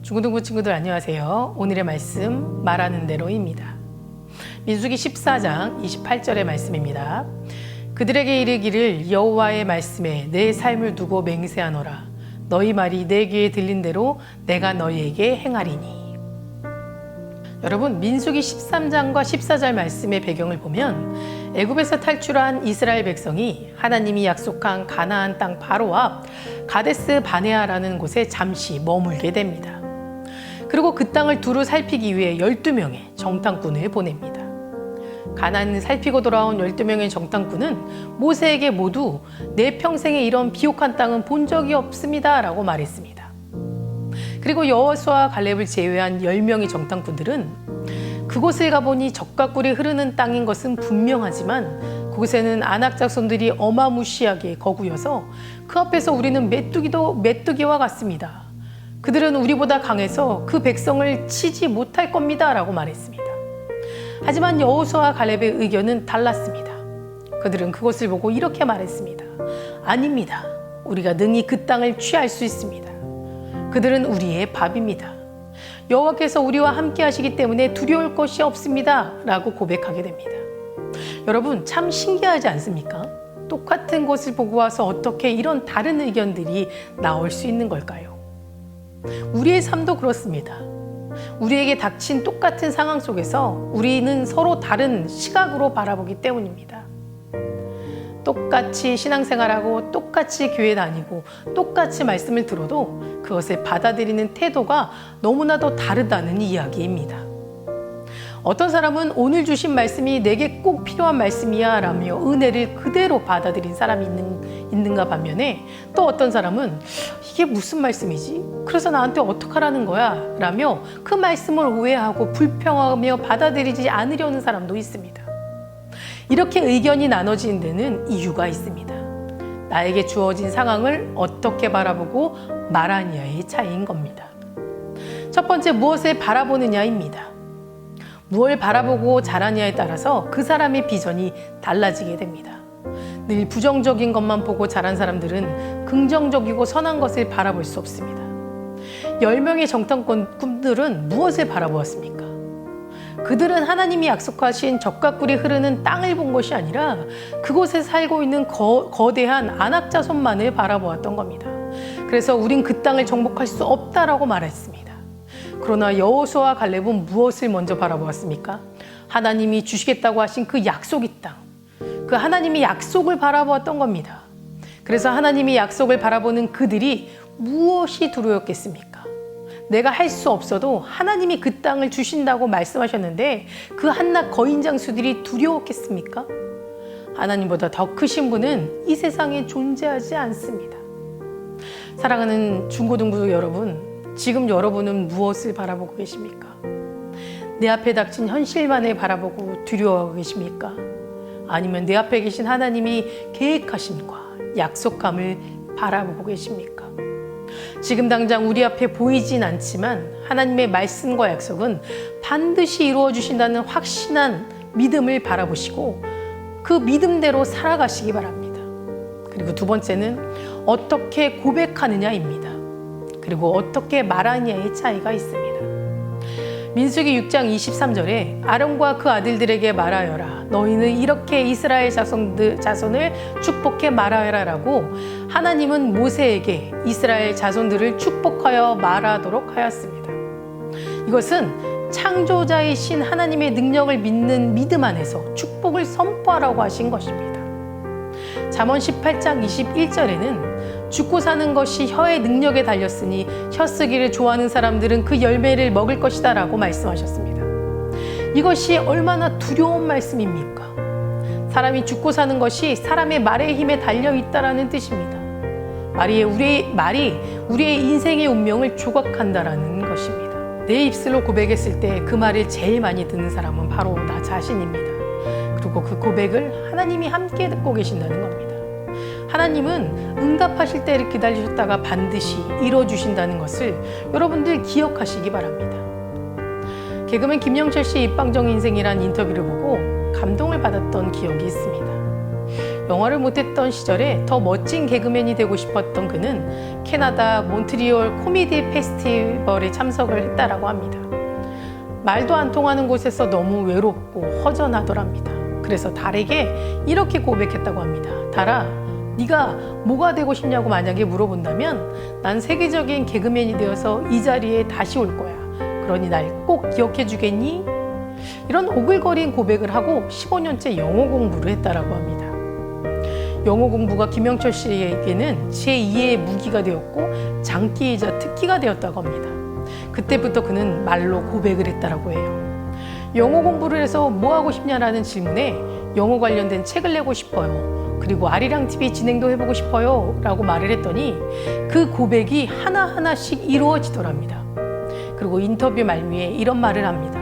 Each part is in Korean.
중고등부 친구들 안녕하세요. 오늘의 말씀 말하는 대로입니다. 민수기 14장 28절의 말씀입니다. 그들에게 이르기를 여호와의 말씀에 내 삶을 두고 맹세하노라. 너희 말이 내 귀에 들린 대로 내가 너희에게 행하리니. 여러분, 민수기 13장과 14절 말씀의 배경을 보면 애굽에서 탈출한 이스라엘 백성이 하나님이 약속한 가나안 땅 바로 앞 가데스 바네아라는 곳에 잠시 머물게 됩니다. 그리고 그 땅을 두루 살피기 위해 12명의 정탐꾼을 보냅니다. 가나안을 살피고 돌아온 12명의 정탐꾼은 모세에게 모두 내 평생에 이런 비옥한 땅은 본 적이 없습니다 라고 말했습니다. 그리고 여호수아와 갈렙을 제외한 10명의 정탐꾼들은 그곳을 가보니 젖과 꿀이 흐르는 땅인 것은 분명하지만 그곳에는 아낙 자손들이 어마무시하게 거구여서 그 앞에서 우리는 메뚜기와 같습니다. 그들은 우리보다 강해서 그 백성을 치지 못할 겁니다 라고 말했습니다. 하지만 여호수아와 갈렙의 의견은 달랐습니다. 그들은 그것을 보고 이렇게 말했습니다. 아닙니다. 우리가 능히 그 땅을 취할 수 있습니다. 그들은 우리의 밥입니다. 여호와께서 우리와 함께 하시기 때문에 두려울 것이 없습니다 라고 고백하게 됩니다. 여러분, 참 신기하지 않습니까? 똑같은 것을 보고 와서 어떻게 이런 다른 의견들이 나올 수 있는 걸까요? 우리의 삶도 그렇습니다. 우리에게 닥친 똑같은 상황 속에서 우리는 서로 다른 시각으로 바라보기 때문입니다. 똑같이 신앙생활하고 똑같이 교회 다니고 똑같이 말씀을 들어도 그것을 받아들이는 태도가 너무나도 다르다는 이야기입니다. 어떤 사람은 오늘 주신 말씀이 내게 꼭 필요한 말씀이야 라며 은혜를 그대로 받아들인 사람이 있는가 반면에 또 어떤 사람은 이게 무슨 말씀이지? 그래서 나한테 어떡하라는 거야? 라며 그 말씀을 오해하고 불평하며 받아들이지 않으려는 사람도 있습니다. 이렇게 의견이 나눠지는 데는 이유가 있습니다. 나에게 주어진 상황을 어떻게 바라보고 말하느냐의 차이인 겁니다. 첫 번째, 무엇을 바라보느냐입니다. 무엇을 바라보고 잘하느냐에 따라서 그 사람의 비전이 달라지게 됩니다. 늘 부정적인 것만 보고 자란 사람들은 긍정적이고 선한 것을 바라볼 수 없습니다. 10명의 정탐꾼들은 무엇을 바라보았습니까? 그들은 하나님이 약속하신 젖과 꿀이 흐르는 땅을 본 것이 아니라 그곳에 살고 있는 거대한 아낙 자손만을 바라보았던 겁니다. 그래서 우린 그 땅을 정복할 수 없다라고 말했습니다. 그러나 여호수아와 갈렙은 무엇을 먼저 바라보았습니까? 하나님이 주시겠다고 하신 그 약속의 땅, 그 하나님의 약속을 바라보았던 겁니다. 그래서 하나님의 약속을 바라보는 그들이 무엇이 두려웠겠습니까? 내가 할 수 없어도 하나님이 그 땅을 주신다고 말씀하셨는데 그 한낱 거인장수들이 두려웠겠습니까? 하나님보다 더 크신 분은 이 세상에 존재하지 않습니다. 사랑하는 중고등부 여러분, 지금 여러분은 무엇을 바라보고 계십니까? 내 앞에 닥친 현실만을 바라보고 두려워하고 계십니까? 아니면 내 앞에 계신 하나님이 계획하심과 약속함을 바라보고 계십니까? 지금 당장 우리 앞에 보이진 않지만 하나님의 말씀과 약속은 반드시 이루어 주신다는 확신한 믿음을 바라보시고 그 믿음대로 살아가시기 바랍니다. 그리고 두 번째는 어떻게 고백하느냐입니다. 그리고 어떻게 말하느냐의 차이가 있습니다. 민수기 6장 23절에 아론과 그 아들들에게 말하여라. 너희는 이렇게 이스라엘 자손을 축복해 말하여라 라고 하나님은 모세에게 이스라엘 자손들을 축복하여 말하도록 하였습니다. 이것은 창조자이신 하나님의 능력을 믿는 믿음 안에서 축복을 선포하라고 하신 것입니다. 잠언 18장 21절에는 죽고 사는 것이 혀의 능력에 달렸으니 혀 쓰기를 좋아하는 사람들은 그 열매를 먹을 것이다 라고 말씀하셨습니다. 이것이 얼마나 두려운 말씀입니까? 사람이 죽고 사는 것이 사람의 말의 힘에 달려있다라는 뜻입니다. 말이 우리의 인생의 운명을 조각한다라는 것입니다. 내 입술로 고백했을 때 그 말을 제일 많이 듣는 사람은 바로 나 자신입니다. 그리고 그 고백을 하나님이 함께 듣고 계신다는 겁니다. 하나님은 응답하실 때를 기다리셨다가 반드시 이뤄주신다는 것을 여러분들 기억하시기 바랍니다. 개그맨 김영철 씨의 입방정 인생이란 인터뷰를 보고 감동을 받았던 기억이 있습니다. 영화를 못했던 시절에 더 멋진 개그맨이 되고 싶었던 그는 캐나다 몬트리올 코미디 페스티벌에 참석을 했다라고 합니다. 말도 안 통하는 곳에서 너무 외롭고 허전하더랍니다. 그래서 달에게 이렇게 고백했다고 합니다. 달아, 네가 뭐가 되고 싶냐고 만약에 물어본다면 난 세계적인 개그맨이 되어서 이 자리에 다시 올 거야. 그러니 날 꼭 기억해 주겠니? 이런 오글거린 고백을 하고 15년째 영어 공부를 했다라고 합니다. 영어 공부가 김영철 씨에게는 제2의 무기가 되었고 장기이자 특기가 되었다고 합니다. 그때부터 그는 말로 고백을 했다라고 해요. 영어 공부를 해서 뭐 하고 싶냐라는 질문에 영어 관련된 책을 내고 싶어요. 그리고 아리랑 TV 진행도 해보고 싶어요. 라고 말을 했더니 그 고백이 하나하나씩 이루어지더랍니다. 그리고 인터뷰 말미에 이런 말을 합니다.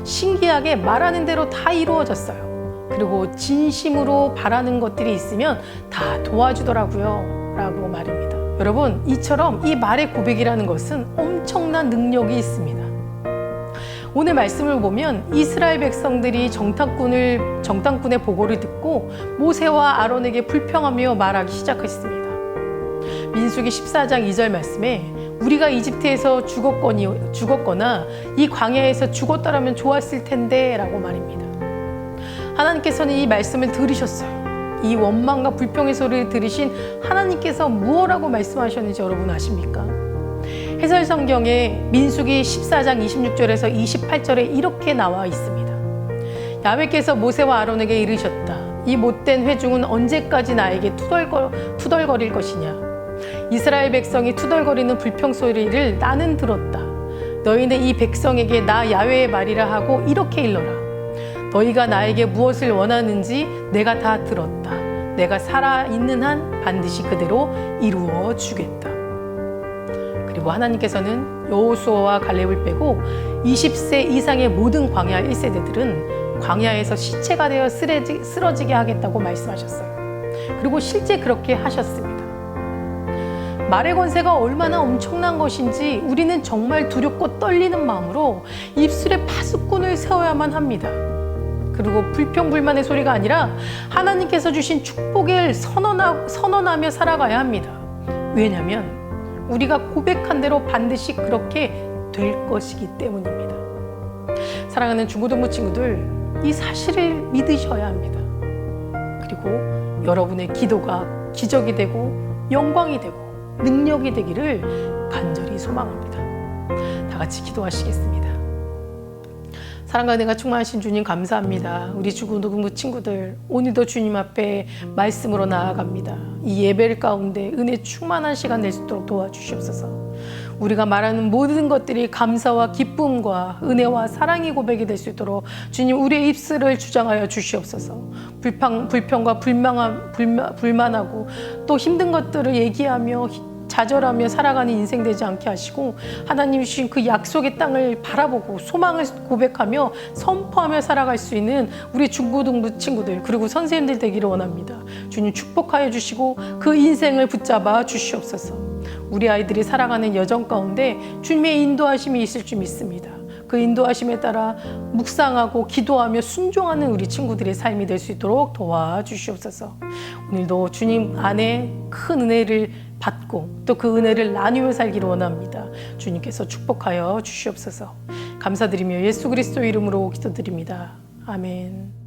신기하게 말하는 대로 다 이루어졌어요. 그리고 진심으로 바라는 것들이 있으면 다 도와주더라고요. 라고 말입니다. 여러분, 이처럼 이 말의 고백이라는 것은 엄청난 능력이 있습니다. 오늘 말씀을 보면 이스라엘 백성들이 정탐꾼의 보고를 듣고 모세와 아론에게 불평하며 말하기 시작했습니다. 민수기 14장 2절 말씀에 우리가 이집트에서 죽었거나 이 광야에서 죽었더라면 좋았을 텐데 라고 말입니다. 하나님께서는 이 말씀을 들으셨어요. 이 원망과 불평의 소리를 들으신 하나님께서 무엇라고 말씀하셨는지 여러분 아십니까? 해설 성경에 민수기 14장 26절에서 28절에 이렇게 나와 있습니다. 야훼께서 모세와 아론에게 이르셨다. 이 못된 회중은 언제까지 나에게 투덜거릴 것이냐? 이스라엘 백성이 투덜거리는 불평 소리를 나는 들었다. 너희는 이 백성에게 나 야훼의 말이라 하고 이렇게 일러라. 너희가 나에게 무엇을 원하는지 내가 다 들었다. 내가 살아있는 한 반드시 그대로 이루어 주겠다. 그리고 하나님께서는 여호수아와 갈렙을 빼고 20세 이상의 모든 광야 1세대들은 광야에서 시체가 되어 쓰러지게 하겠다고 말씀하셨어요. 그리고 실제 그렇게 하셨습니다. 말의 권세가 얼마나 엄청난 것인지 우리는 정말 두렵고 떨리는 마음으로 입술에 파수꾼을 세워야만 합니다. 그리고 불평불만의 소리가 아니라 하나님께서 주신 축복을 선언하며 살아가야 합니다. 왜냐하면 우리가 고백한 대로 반드시 그렇게 될 것이기 때문입니다. 사랑하는 중고등부 친구들, 이 사실을 믿으셔야 합니다. 그리고 여러분의 기도가 기적이 되고 영광이 되고 능력이 되기를 간절히 소망합니다. 다 같이 기도하시겠습니다. 사랑과 은혜가 충만하신 주님 감사합니다. 우리 중고등부 친구들 오늘도 주님 앞에 말씀으로 나아갑니다. 이 예배 가운데 은혜 충만한 시간 낼 수 있도록 도와주시옵소서. 우리가 말하는 모든 것들이 감사와 기쁨과 은혜와 사랑의 고백이 될 수 있도록 주님 우리의 입술을 주장하여 주시옵소서. 불평과 불만하고 또 힘든 것들을 얘기하며 좌절하며 살아가는 인생 되지 않게 하시고 하나님이 주신 그 약속의 땅을 바라보고 소망을 고백하며 선포하며 살아갈 수 있는 우리 중고등부 친구들 그리고 선생님들 되기를 원합니다. 주님 축복하여 주시고 그 인생을 붙잡아 주시옵소서. 우리 아이들이 살아가는 여정 가운데 주님의 인도하심이 있을 줄 믿습니다. 그 인도하심에 따라 묵상하고 기도하며 순종하는 우리 친구들의 삶이 될 수 있도록 도와주시옵소서. 오늘도 주님 안에 큰 은혜를 받고 또 그 은혜를 나누며 살기를 원합니다. 주님께서 축복하여 주시옵소서. 감사드리며 예수 그리스도 이름으로 기도드립니다. 아멘.